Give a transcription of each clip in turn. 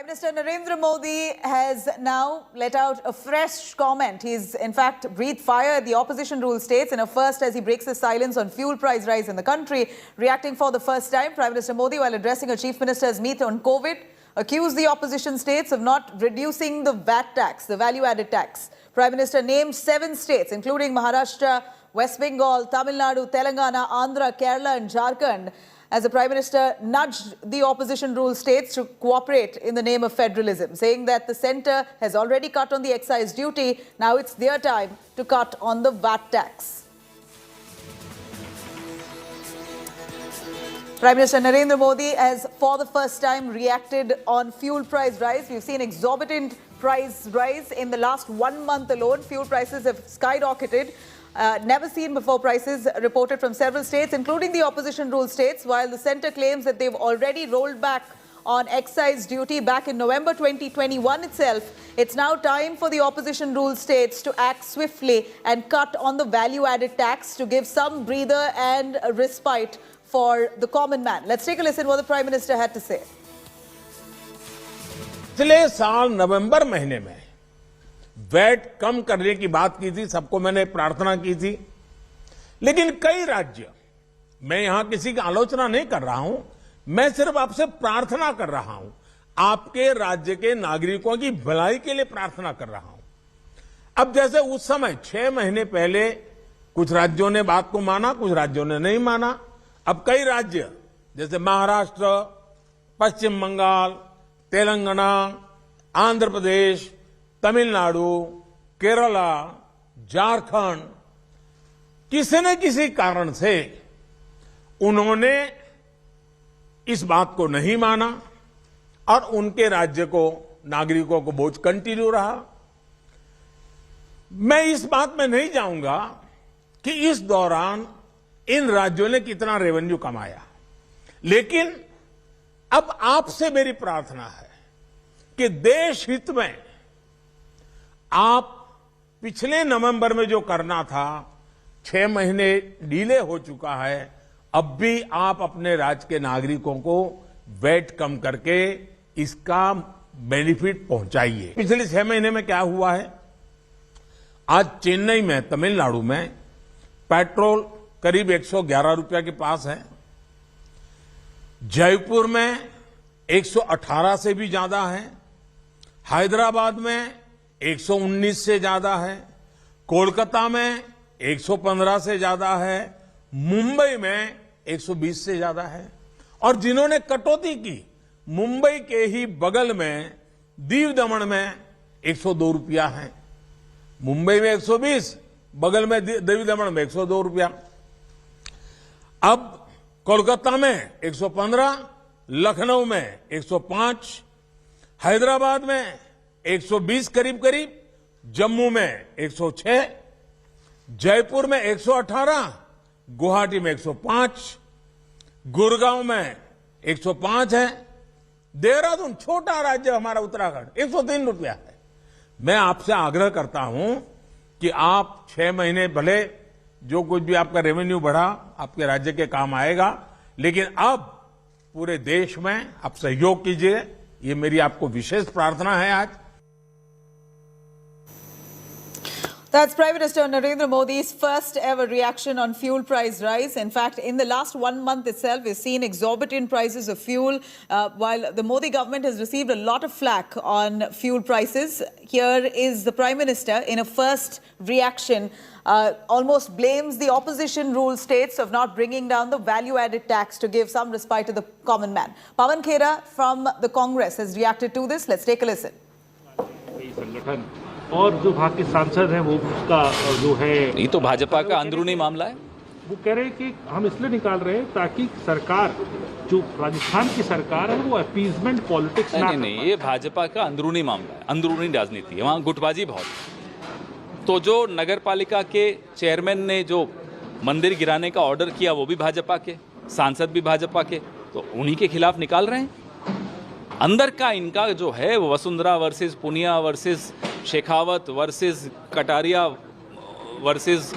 Prime Minister Narendra Modi has now let out a fresh comment. He's in fact breathed fire at the opposition rule states in a first as he breaks his silence on fuel price rise in the country. Reacting for the first time, Prime Minister Modi, while addressing a chief minister's meet on COVID, accused the opposition states of not reducing the VAT tax, the value-added tax. Prime Minister named 7 states, including Maharashtra, West Bengal, Tamil Nadu, Telangana, Andhra, Kerala and Jharkhand, as the Prime Minister nudged the opposition rule states to cooperate in the name of federalism, saying that the centre has already cut on the excise duty. Now it's their time to cut on the VAT tax. Prime Minister Narendra Modi has for the first time reacted on fuel price rise. We've seen exorbitant price rise in the last 1 month alone. Fuel prices have skyrocketed. Never seen before prices reported from several states, including the opposition rule states, while the centre claims that they've already rolled back on excise duty back in November 2021 itself. It's now time for the opposition rule states to act swiftly and cut on the value-added tax to give some breather and a respite for the common man. Let's take a listen what the Prime Minister had to say. पिछले साल नवंबर महीने में VAT कम करने की बात की थी, सबको मैंने प्रार्थना की थी, लेकिन कई राज्य, मैं यहां किसी की आलोचना नहीं कर रहा हूं, मैं सिर्फ आपसे प्रार्थना कर रहा हूं, आपके राज्य के नागरिकों की भलाई के लिए प्रार्थना कर रहा हूं। अब जैसे उस समय 6 महीने पहले कुछ राज्यों ने बात को माना, कुछ राज्यों ने नहीं माना। अब कई राज्य जैसे महाराष्ट्र, पश्चिम बंगाल, तेलंगाना, आंध्र प्रदेश, तमिलनाडु, केरला, झारखंड, किसी न किसी कारण से उन्होंने इस बात को नहीं माना और उनके राज्य को, नागरिकों को बोझ कंटिन्यू रहा। मैं इस बात में नहीं जाऊंगा कि इस दौरान इन राज्यों ने कितना रेवेन्यू कमाया, लेकिन अब आपसे मेरी प्रार्थना है कि देश हित में आप पिछले नवंबर में जो करना था, 6 महीने डिले हो चुका है, अब भी आप अपने राज्य के नागरिकों को वैट कम करके इसका बेनिफिट पहुंचाइए। पिछले 6 महीने में क्या हुआ है, आज चेन्नई में, तमिलनाडु में पेट्रोल करीब 111 रुपया के पास है, जयपुर में 118 से भी ज्यादा है, हैदराबाद में 119 से ज्यादा है, कोलकाता में 115 से ज्यादा है, मुंबई में 120 से ज्यादा है। और जिन्होंने कटौती की, मुंबई के ही बगल में दीव दमन में 102 रुपया है, मुंबई में 120, बगल में दीव दमन में 102 रुपया। अब कोलकाता में 115, लखनऊ में 105, हैदराबाद में 120 करीब करीब, जम्मू में 106, जयपुर में 118, गुवाहाटी में 105, गुड़गांव में 105 है, देहरादून छोटा राज्य हमारा उत्तराखंड 103 रुपया है। मैं आपसे आग्रह करता हूं कि आप 6 महीने भले जो कुछ भी आपका रेवेन्यू बढ़ा आपके राज्य के काम आएगा, लेकिन अब पूरे देश में आप सहयोग कीजिए, ये मेरी आपको विशेष प्रार्थना है आज। That's Prime Minister Narendra Modi's first ever reaction on fuel price rise. In fact, in the last 1 month itself, we've seen exorbitant prices of fuel. While the Modi government has received a lot of flack on fuel prices, here is the Prime Minister in a first reaction, almost blames the opposition rule states of not bringing down the value-added tax to give some respite to the common man. Pawan Khera from the Congress has reacted to this. Let's take a listen. और जो वहाँ के सांसद हैं वो उसका जो है, ये तो भाजपा का अंदरूनी मामला है। वो कह रहे हैं कि हम इसलिए निकाल रहे हैं ताकि सरकार, जो राजस्थान की सरकार है, वो अपीजमेंट पॉलिटिक्स ना करे। नहीं, ये भाजपा का अंदरूनी मामला है, अंदरूनी राजनीति है, वहाँ गुटबाजी बहुत है। तो जो नगर पालिका के चेयरमैन ने जो मंदिर गिराने का ऑर्डर किया वो भी भाजपा के, सांसद भी भाजपा के, तो उन्हीं के खिलाफ निकाल रहे हैं। अंदर का इनका जो है वो Vasundhara versus Punia versus Shekhawat versus Kataria versus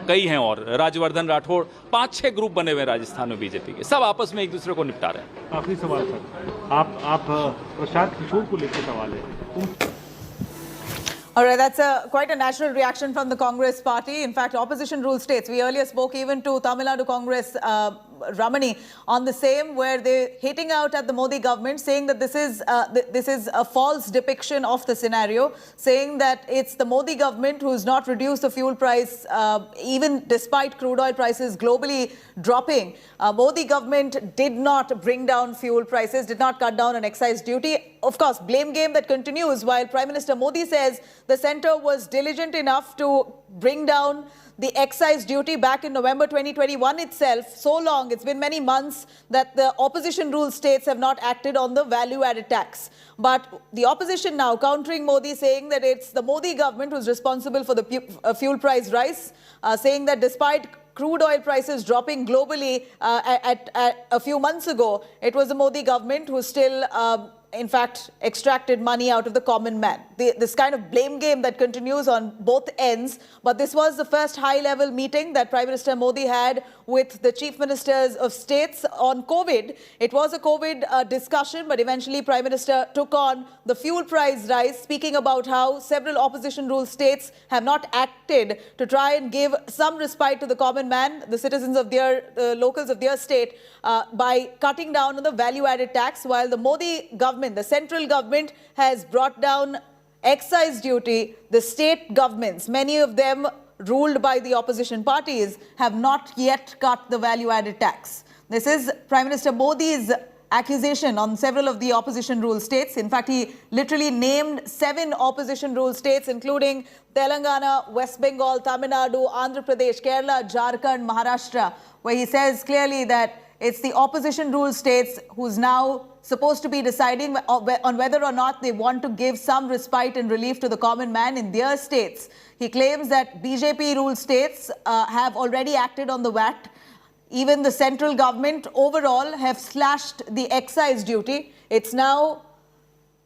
कई हैं और राजवर्धन राठौड़ 5-6 ग्रुप बने हुए हैं राजस्थान में बीजेपी के, सब आपस में एक दूसरे को निपटा रहे हैं। आखिरी सवाल सर, आप प्रशांत किशोर को लेकर सवाल है। All right, that's quite a natural reaction from the Congress party. In fact, opposition rule states. We earlier spoke even to Tamil Nadu Congress Ramani on the same, where they're hitting out at the Modi government, saying that this is a false depiction of the scenario, saying that it's the Modi government who's not reduced the fuel price, even despite crude oil prices globally dropping. Modi government did not bring down fuel prices, did not cut down on excise duty. Of course, blame game that continues, while Prime Minister Modi says the centre was diligent enough to bring down the excise duty back in November 2021 itself. So long, it's been many months that the opposition rule states have not acted on the value-added tax. But the opposition now countering Modi, saying that it's the Modi government who's responsible for the fuel price rise, saying that despite crude oil prices dropping globally at a few months ago, it was the Modi government who still in fact, extracted money out of the common man. This kind of blame game that continues on both ends. But this was the first high-level meeting that Prime Minister Modi had with the chief ministers of states on COVID. It was a COVID discussion, but eventually Prime Minister took on the fuel price rise, speaking about how several opposition rule states have not acted to try and give some respite to the common man, the citizens of their locals of their state, by cutting down on the value-added tax, while the Modi government, the central government, has brought down excise duty. The state governments, many of them ruled by the opposition parties, have not yet cut the value-added tax. This is Prime Minister Modi's accusation on several of the opposition rule states. In fact, he literally named 7 opposition rule states, including Telangana, West Bengal, Tamil Nadu, Andhra Pradesh, Kerala, Jharkhand, Maharashtra, where he says clearly that it's the opposition rule states who's now supposed to be deciding on whether or not they want to give some respite and relief to the common man in their states. He claims that BJP ruled states have already acted on the VAT. Even the central government overall have slashed the excise duty. It's now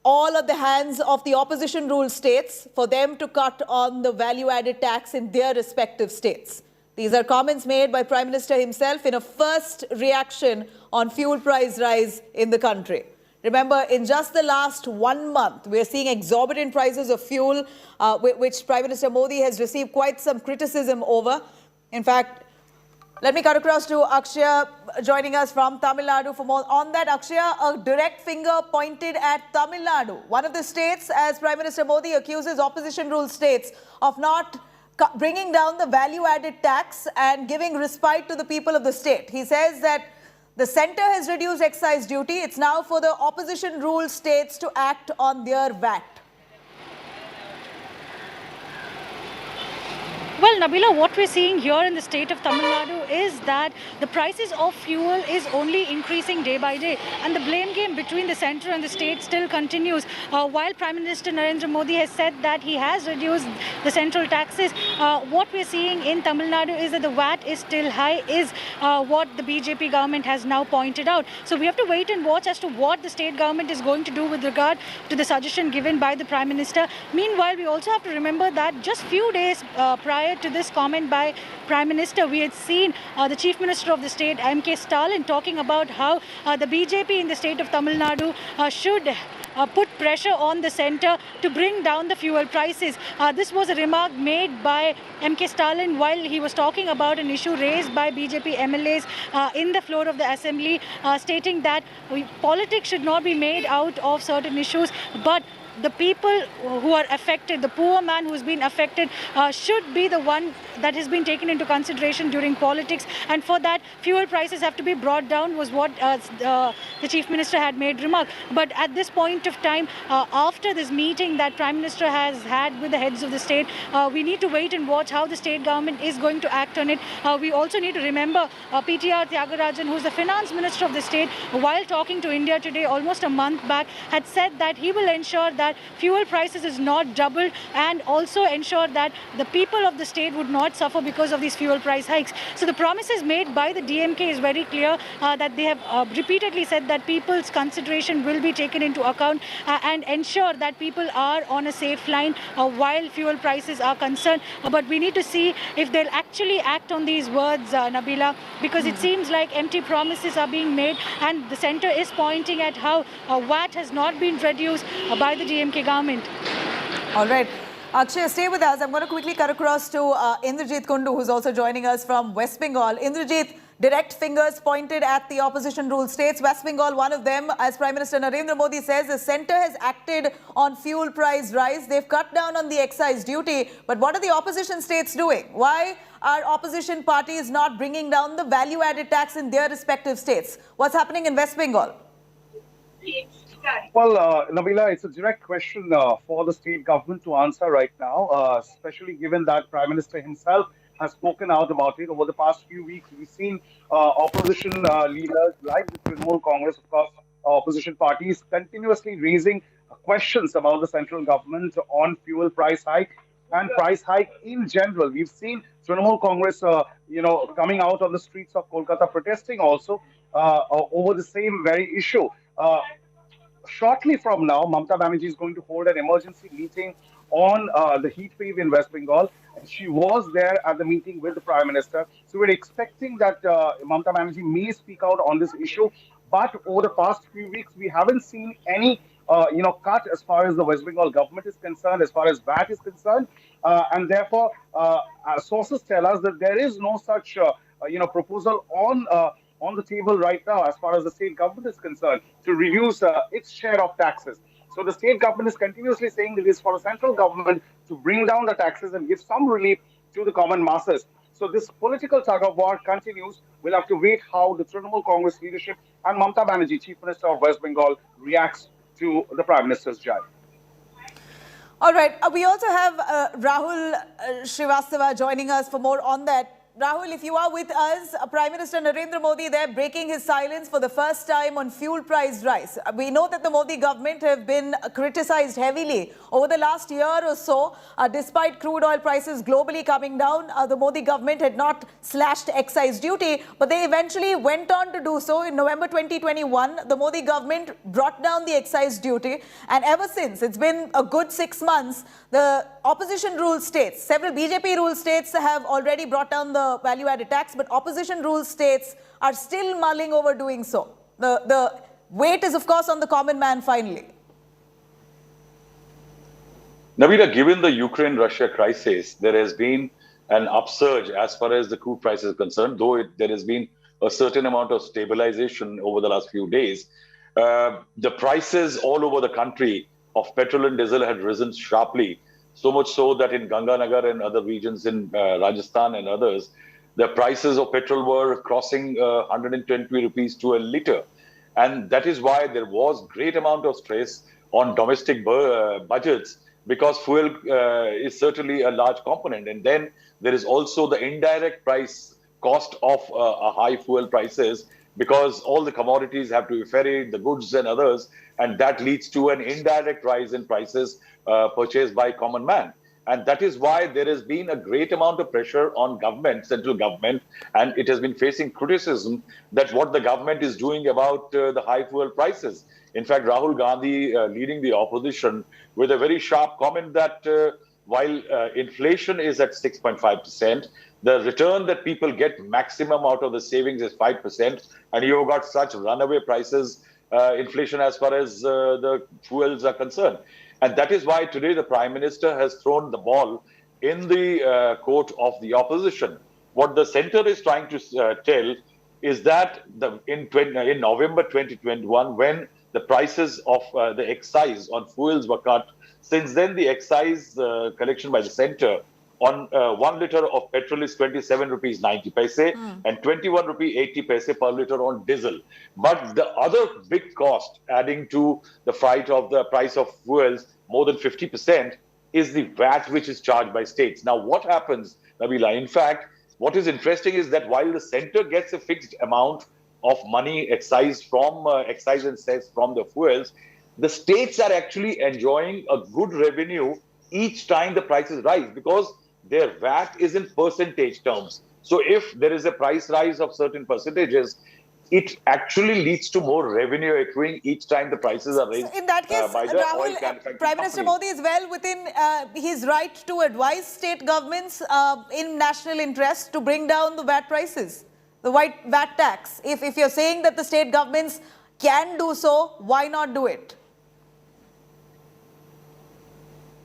all of the hands of the opposition ruled states for them to cut on the value-added tax in their respective states. These are comments made by Prime Minister himself in a first reaction on fuel price rise in the country. Remember, in just the last 1 month, we are seeing exorbitant prices of fuel, which Prime Minister Modi has received quite some criticism over. In fact, let me cut across to Akshaya, joining us from Tamil Nadu for more. On that, Akshaya, a direct finger pointed at Tamil Nadu, one of the states, as Prime Minister Modi accuses opposition ruled states of not bringing down the value-added tax and giving respite to the people of the state. He says that the centre has reduced excise duty. It's now for the opposition ruled states to act on their VAT. Well, Nabila, what we're seeing here in the state of Tamil Nadu is that the prices of fuel is only increasing day by day, and the blame game between the centre and the state still continues. While Prime Minister Narendra Modi has said that he has reduced the central taxes, what we're seeing in Tamil Nadu is that the VAT is still high, is what the BJP government has now pointed out. So we have to wait and watch as to what the state government is going to do with regard to the suggestion given by the Prime Minister. Meanwhile, we also have to remember that just few days prior to this comment by Prime Minister, we had seen the Chief Minister of the state, M.K. Stalin, talking about how the BJP in the state of Tamil Nadu should put pressure on the centre to bring down the fuel prices. This was a remark made by M.K. Stalin while he was talking about an issue raised by BJP MLAs in the floor of the assembly, stating that politics should not be made out of certain issues, but the people who are affected, the poor man who has been affected, should be the one that has been taken into consideration during politics. And for that, fuel prices have to be brought down, was what the Chief Minister had made remark. But at this point of time, after this meeting that Prime Minister has had with the heads of the state, we need to wait and watch how the state government is going to act on it. We also need to remember PTR Tyagarajan, who's the finance minister of the state, while talking to India today almost a month back, had said that he will ensure that fuel prices is not doubled, and also ensure that the people of the state would not suffer because of these fuel price hikes. So the promises made by the DMK is very clear, that they have repeatedly said that people's consideration will be taken into account, and ensure that people are on a safe line while fuel prices are concerned. But we need to see if they'll actually act on these words, Nabila, because it seems like empty promises are being made, and the centre is pointing at how VAT has not been reduced by the DMK government. All right. Akshay, stay with us. I'm going to quickly cut across to Indrajit Kundu, who's also joining us from West Bengal. Indrajit, direct fingers pointed at the opposition-ruled states. West Bengal, one of them. As Prime Minister Narendra Modi says, the centre has acted on fuel price rise. They've cut down on the excise duty. But what are the opposition states doing? Why are opposition parties not bringing down the value-added tax in their respective states? What's happening in West Bengal? Well, Nabila, it's a direct question for the state government to answer right now, especially given that Prime Minister himself has spoken out about it. Over the past few weeks, we've seen opposition leaders like the Trinamool Congress, of course, opposition parties, continuously raising questions about the central government on fuel price hike and price hike in general. We've seen Trinamool Congress, coming out on the streets of Kolkata protesting also over the same very issue. Shortly from now, Mamata Banerjee is going to hold an emergency meeting on the heat wave in West Bengal. And she was there at the meeting with the Prime Minister. So we're expecting that Mamata Banerjee may speak out on this issue. But over the past few weeks, we haven't seen any cut as far as the West Bengal government is concerned, as far as VAT is concerned. And therefore, sources tell us that there is no such proposal on the table right now as far as the state government is concerned to reduce its share of taxes. So the state government is continuously saying that it is for the central government to bring down the taxes and give some relief to the common masses. So this political tug of war continues. We'll have to wait how the Trinamool Congress leadership and Mamata Banerjee, Chief Minister of West Bengal, reacts to the Prime Minister's jibe. All right. We also have Rahul Srivastava joining us for more on that. Rahul, if you are with us, Prime Minister Narendra Modi there breaking his silence for the first time on fuel price rise. We know that the Modi government have been criticized heavily over the last year or so. Despite crude oil prices globally coming down, the Modi government had not slashed excise duty, but they eventually went on to do so. In November 2021, the Modi government brought down the excise duty, and ever since, it's been a good 6 months, the opposition-ruled states, several BJP-ruled states have already brought down the value-added tax, but opposition-ruled states are still mulling over doing so. The weight is, of course, on the common man finally. Nabila, given the Ukraine-Russia crisis, there has been an upsurge as far as the crude price is concerned, though there has been a certain amount of stabilization over the last few days. The prices all over the country of petrol and diesel had risen sharply, so much so that in Ganganagar and other regions in Rajasthan and others, the prices of petrol were crossing 120 rupees to a litre. And that is why there was great amount of stress on domestic budgets, because fuel is certainly a large component. And then there is also the indirect price cost of high fuel prices, because all the commodities have to be ferried, the goods and others, and that leads to an indirect rise in prices purchased by common man. And that is why there has been a great amount of pressure on government, central government, and it has been facing criticism that what the government is doing about the high fuel prices. In fact, Rahul Gandhi leading the opposition with a very sharp comment that while inflation is at 6.5%, the return that people get maximum out of the savings is 5%, and you've got such runaway prices, inflation as far as the fuels are concerned. And that is why today the Prime Minister has thrown the ball in the court of the opposition. What the centre is trying to tell is that in November 2021, when the prices of the excise on fuels were cut, since then the excise collection by the centre on 1 litre of petrol is 27 rupees 90 paise and 21 rupee 80 paise per litre on diesel. But the other big cost adding to the fight of the price of fuels, more than 50%, is the VAT which is charged by states. Now, what happens, Nabila? In fact, what is interesting is that while the centre gets a fixed amount of money excise from excise and cess from the fuels, the states are actually enjoying a good revenue each time the prices rise because their VAT is in percentage terms. So if there is a price rise of certain percentages, it actually leads to more revenue accruing each time the prices are raised In that case, by the oil Rahul, manufacturing Prime Minister companies. Modi is well within his right to advise state governments in national interest to bring down the VAT prices, the VAT tax. If you're saying that the state governments can do so, why not do it?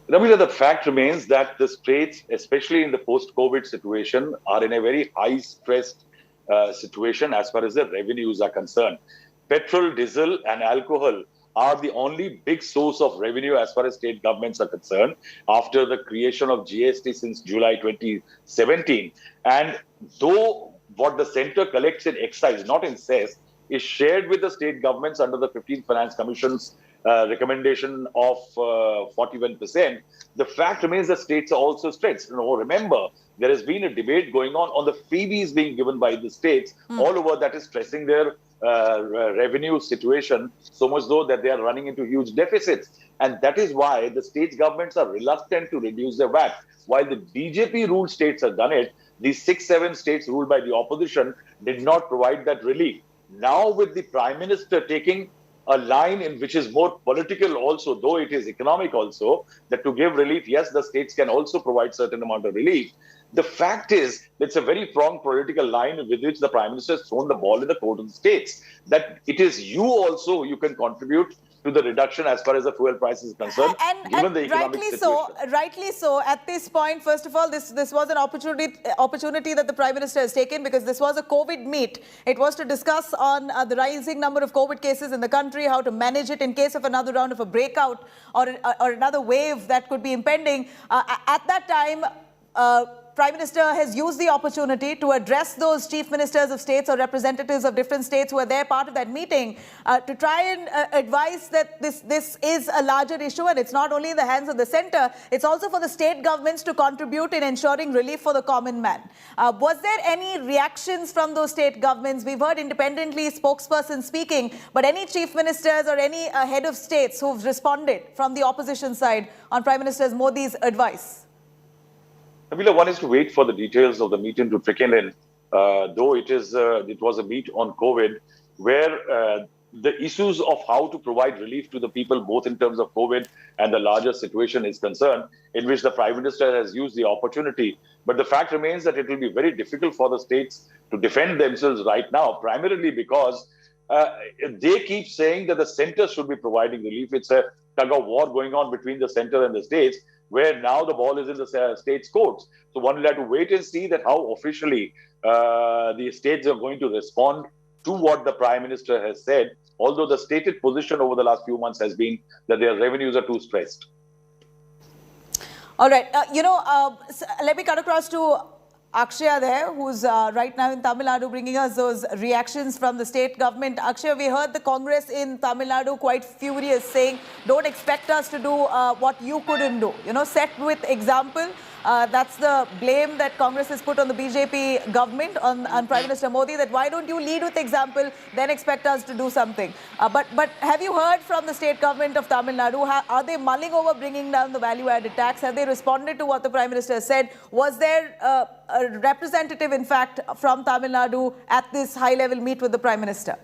Ramila, the fact remains that the states, especially in the post-COVID situation, are in a very high-stressed situation as far as the revenues are concerned. Petrol, diesel, and alcohol are the only big source of revenue as far as state governments are concerned after the creation of GST since July 2017. And though what the center collects in excise, not in cess, is shared with the state governments under the 15th Finance Commission's recommendation of 41%. The fact remains that states are also stretched. Remember, there has been a debate going on the freebies being given by the states all over that is stressing their revenue situation so much so that they are running into huge deficits. And that is why the state governments are reluctant to reduce their VAT. While the BJP-ruled states have done it, these 6-7 states ruled by the opposition did not provide that relief. Now with the Prime Minister taking a line in which is more political also, though it is economic also, that to give relief, yes, the states can also provide certain amount of relief. The fact is, it's a very strong political line with which the Prime Minister has thrown the ball in the court of the states, that it is you also, you can contribute to the reduction as far as the fuel price is concerned, given the economic situation. Rightly so. At this point, first of all, this was an opportunity that the Prime Minister has taken because this was a COVID meet. It was to discuss on the rising number of COVID cases in the country, how to manage it in case of another round of a breakout or another wave that could be impending. At that time, Prime Minister has used the opportunity to address those chief ministers of states or representatives of different states who are there part of that meeting to try and advise that this is a larger issue and it's not only in the hands of the centre, it's also for the state governments to contribute in ensuring relief for the common man. Was there any reactions from those state governments? We've heard independently spokesperson speaking, but any chief ministers or any head of states who've responded from the opposition side on Prime Minister Modi's advice? One is to wait for the details of the meeting to trickle in, though it was a meet on COVID, where the issues of how to provide relief to the people, both in terms of COVID and the larger situation is concerned, in which the Prime Minister has used the opportunity. But the fact remains that it will be very difficult for the states to defend themselves right now, primarily because they keep saying that the centre should be providing relief. It's a tug of war going on between the centre and the states, where now the ball is in the states' courts. So one will have to wait and see that how officially the states are going to respond to what the Prime Minister has said, although the stated position over the last few months has been that their revenues are too stressed. All right. Let me cut across to Akshaya there, who's right now in Tamil Nadu bringing us those reactions from the state government. Akshaya, we heard the Congress in Tamil Nadu quite furious, saying, don't expect us to do what you couldn't do. Set with example. That's the blame that Congress has put on the BJP government, on Prime Minister Modi, that why don't you lead with example, then expect us to do something. But have you heard from the state government of Tamil Nadu? Are they mulling over bringing down the value-added tax? Have they responded to what the Prime Minister said? Was there a representative, in fact, from Tamil Nadu at this high-level meet with the Prime Minister?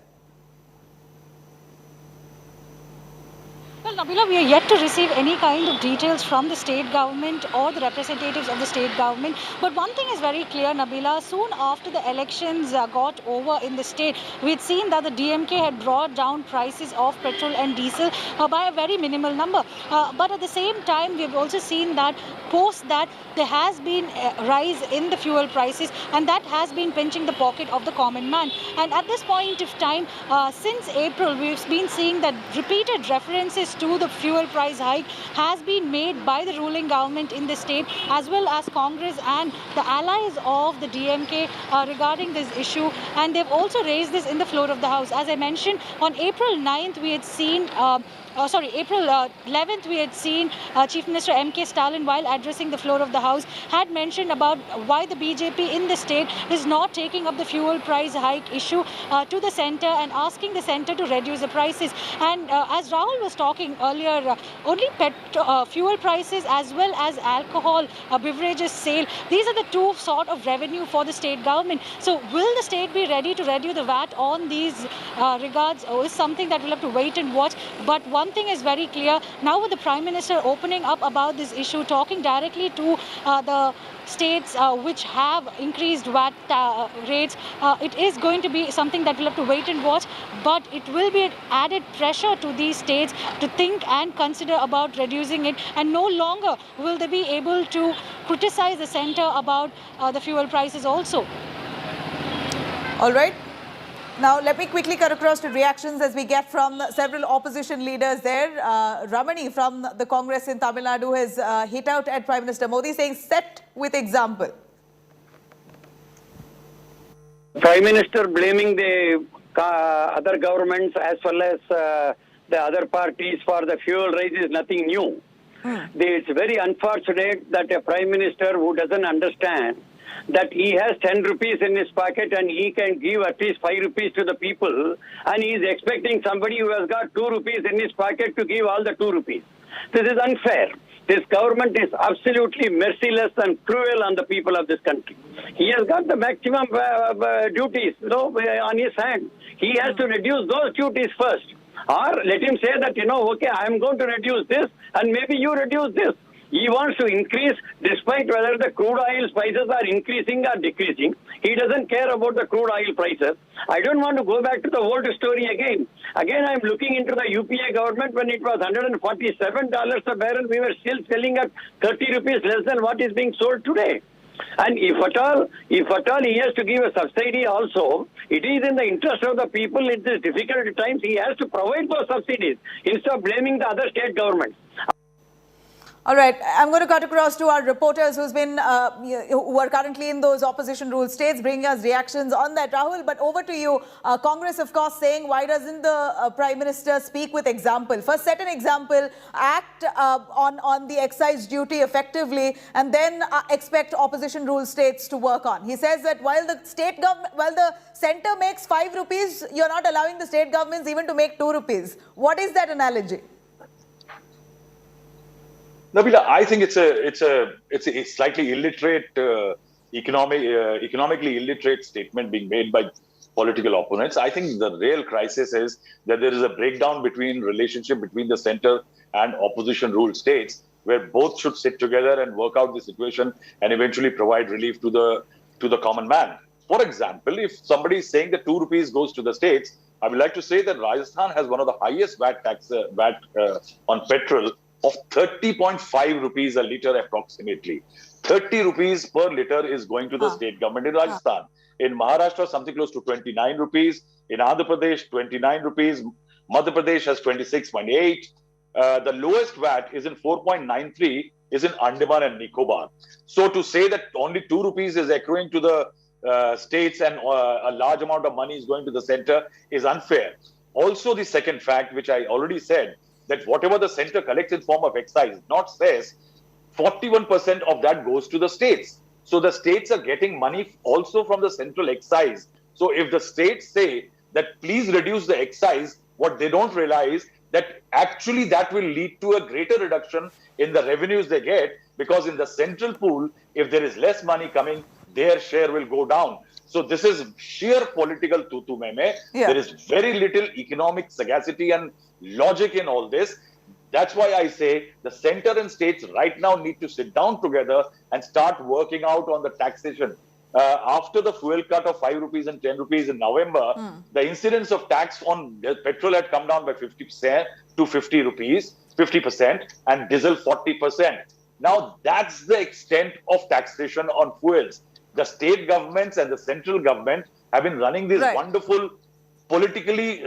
Well, Nabila, we are yet to receive any kind of details from the state government or the representatives of the state government. But one thing is very clear, Nabila, soon after the elections got over in the state, we had seen that the DMK had brought down prices of petrol and diesel by a very minimal number. But at the same time, we have also seen that post that there has been a rise in the fuel prices, and that has been pinching the pocket of the common man. And at this point of time, since April, we've been seeing that repeated references to the fuel price hike has been made by the ruling government in the state, as well as Congress and the allies of the DMK regarding this issue. And they've also raised this in the floor of the House. As I mentioned, on April 9th, we had seen April 11th, we had seen Chief Minister M.K. Stalin, while addressing the floor of the House, had mentioned about why the BJP in the state is not taking up the fuel price hike issue to the centre and asking the centre to reduce the prices. And as Rahul was talking earlier, only fuel prices as well as alcohol beverages sale, these are the two sort of revenue for the state government. So will the state be ready to reduce the VAT on these regards, or is something that we'll have to wait and watch? But one thing is very clear, now with the Prime Minister opening up about this issue, talking directly to the states which have increased VAT rates, it is going to be something that we'll have to wait and watch, but it will be an added pressure to these states to think and consider about reducing it, and no longer will they be able to criticize the centre about the fuel prices also. All right. Now, let me quickly cut across to reactions as we get from several opposition leaders there. Ramani from the Congress in Tamil Nadu has hit out at Prime Minister Modi, saying, set with example. Prime Minister blaming the other governments as well as the other parties for the fuel rise is nothing new. It's very unfortunate that a Prime Minister who doesn't understand that he has 10 rupees in his pocket and he can give at least 5 rupees to the people, and he is expecting somebody who has got 2 rupees in his pocket to give all the 2 rupees. This is unfair. This government is absolutely merciless and cruel on the people of this country. He has got the maximum duties, on his hand. He has to reduce those duties first. Or let him say that, okay, I am going to reduce this and maybe you reduce this. He wants to increase despite whether the crude oil prices are increasing or decreasing. He doesn't care about the crude oil prices. I don't want to go back to the old story again. Again, I'm looking into the UPA government when it was $147 a barrel. We were still selling at 30 rupees less than what is being sold today. And if at all he has to give a subsidy also, it is in the interest of the people in these difficult times. He has to provide those subsidies instead of blaming the other state governments. All right, I'm going to cut across to our reporters who are currently in those opposition rule states, bringing us reactions on that. Rahul, but over to you. Congress, of course, saying, why doesn't the Prime Minister speak with example? First, set an example, act on the excise duty effectively, and then expect opposition rule states to work on. He says that while the centre makes 5 rupees, you're not allowing the state governments even to make 2 rupees. What is that analogy? Nabila, I think it's a slightly illiterate, economically illiterate statement being made by political opponents. I think the real crisis is that there is a breakdown between relationship between the center and opposition ruled states, where both should sit together and work out the situation and eventually provide relief to the common man. For example, if somebody is saying that 2 rupees goes to the states, I would like to say that Rajasthan has one of the highest VAT on petrol of 30.5 rupees a litre approximately. 30 rupees per litre is going to the state government in Rajasthan. In Maharashtra, something close to 29 rupees. In Andhra Pradesh, 29 rupees. Madhya Pradesh has 26.8. The lowest VAT is in 4.93 is in Andaman and Nicobar. So to say that only 2 rupees is accruing to the states and a large amount of money is going to the center is unfair. Also, the second fact, which I already said, that whatever the center collects in form of excise, not cess, 41% of that goes to the states. So the states are getting money also from the central excise. So if the states say that please reduce the excise, what they don't realize that actually that will lead to a greater reduction in the revenues they get, because in the central pool, if there is less money coming, their share will go down. So this is sheer political tutu meme. There is very little economic sagacity and logic in all this. That's why I say the center and states right now need to sit down together and start working out on the taxation. After the fuel cut of 5 rupees and 10 rupees in November, the incidence of tax on petrol had come down by 50% to 50 rupees, 50%, and diesel 40%. Now that's the extent of taxation on fuels. The state governments and the central government have been running these wonderful politically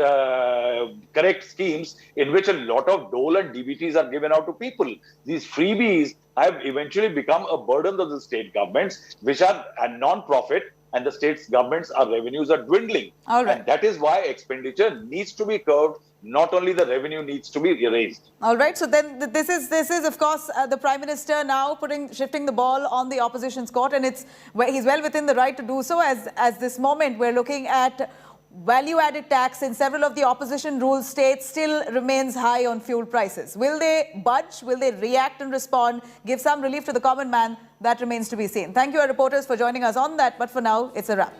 correct schemes in which a lot of dole and DBTs are given out to people. These freebies have eventually become a burden of the state governments, which are a non-profit, and the states' governments, our revenues are dwindling. All right. And that is why expenditure needs to be curbed. Not only the revenue needs to be raised. All right. So then this is of course the Prime Minister now shifting the ball on the opposition's court, and he's well within the right to do so. As this moment we're looking at value-added tax in several of the opposition-ruled states still remains high on fuel prices. Will they budge? Will they react and respond? Give some relief to the common man? That remains to be seen. Thank you, our reporters, for joining us on that. But for now, it's a wrap.